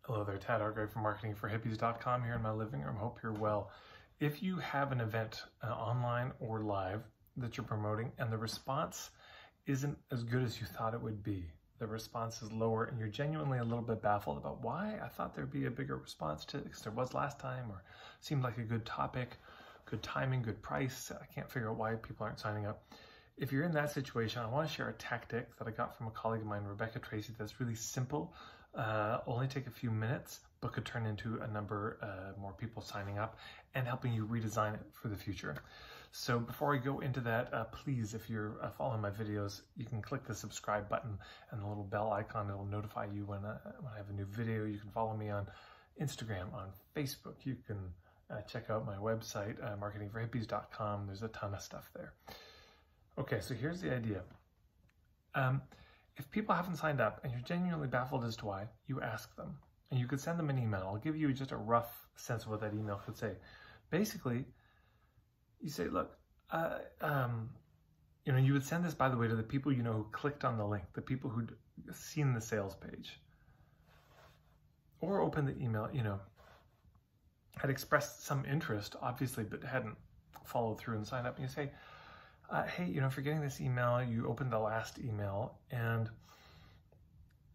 Hello there, Tad Argyle from marketingforhippies.com here in my living room. Hope you're well. If you have an event online or live that you're promoting and the response isn't as good as you thought it would be, the response is lower and you're genuinely a little bit baffled about why I thought there'd be a bigger response to it because there was last time, or seemed like a good topic, good timing, good price. I can't figure out why people aren't signing up. If you're in that situation, I want to share a tactic that I got from a colleague of mine, Rebecca Tracy, that's really simple. Only take a few minutes, but could turn into a number more people signing up and helping you redesign it for the future. So before I go into that, please, if you're following my videos, you can click the subscribe button and the little bell icon. It'll notify you when I have a new video. You can follow me on Instagram, on Facebook. You can check out my website, marketingforhippies.com. There's a ton of stuff there. Okay, so here's the idea. If people haven't signed up and you're genuinely baffled as to why, you ask them. And you could send them an email. I'll give you just a rough sense of what that email could say. Basically, you say, look, you would send this, by the way, to the people you know who clicked on the link, the people who'd seen the sales page. Or open the email, had expressed some interest, obviously, but hadn't followed through and signed up. And you say, hey, if you're getting this email, you opened the last email, and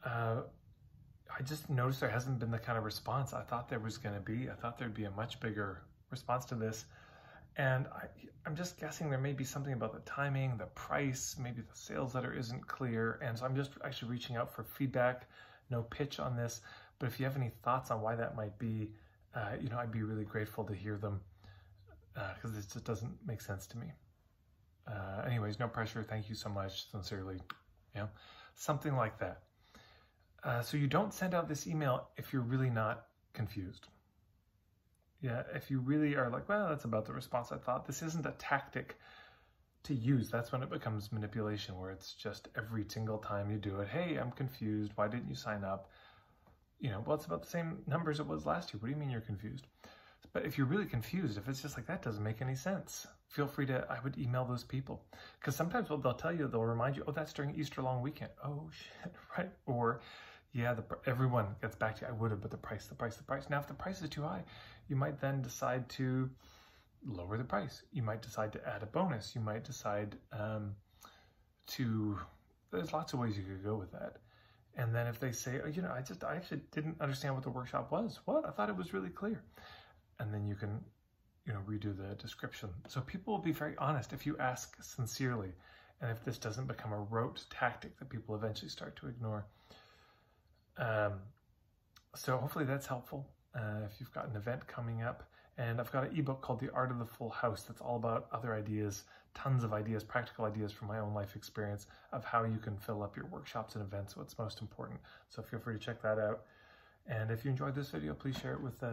I just noticed there hasn't been the kind of response I thought there was going to be. I thought there'd be a much bigger response to this. And I'm just guessing there may be something about the timing, the price, maybe the sales letter isn't clear. And so I'm just actually reaching out for feedback, no pitch on this. But if you have any thoughts on why that might be, I'd be really grateful to hear them because this just doesn't make sense to me. Anyways, no pressure. Thank you so much. Sincerely, something like that. So you don't send out this email if you're really not confused. Yeah, if you really are like, well, that's about the response I thought. This isn't a tactic to use. That's when it becomes manipulation, where it's just every single time you do it. Hey, I'm confused. Why didn't you sign up? Well, it's about the same numbers it was last year. What do you mean you're confused? But if you're really confused, if it's just like, that doesn't make any sense, feel free to, I would email those people. Because sometimes what they'll tell you, they'll remind you, oh, that's during Easter long weekend. Oh, shit, right? Or, yeah, everyone gets back to you, I would have, but the price. Now, if the price is too high, you might then decide to lower the price. You might decide to add a bonus. You might decide there's lots of ways you could go with that. And then if they say, oh, I actually didn't understand what the workshop was. What? I thought it was really clear. And then you can, redo the description. So people will be very honest if you ask sincerely, and if this doesn't become a rote tactic that people eventually start to ignore. So hopefully that's helpful if you've got an event coming up. And I've got an ebook called The Art of the Full House that's all about other ideas, tons of ideas, practical ideas from my own life experience of how you can fill up your workshops and events, what's most important. So feel free to check that out. And if you enjoyed this video, please share it with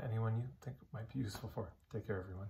anyone you think might be useful for. Take care, everyone.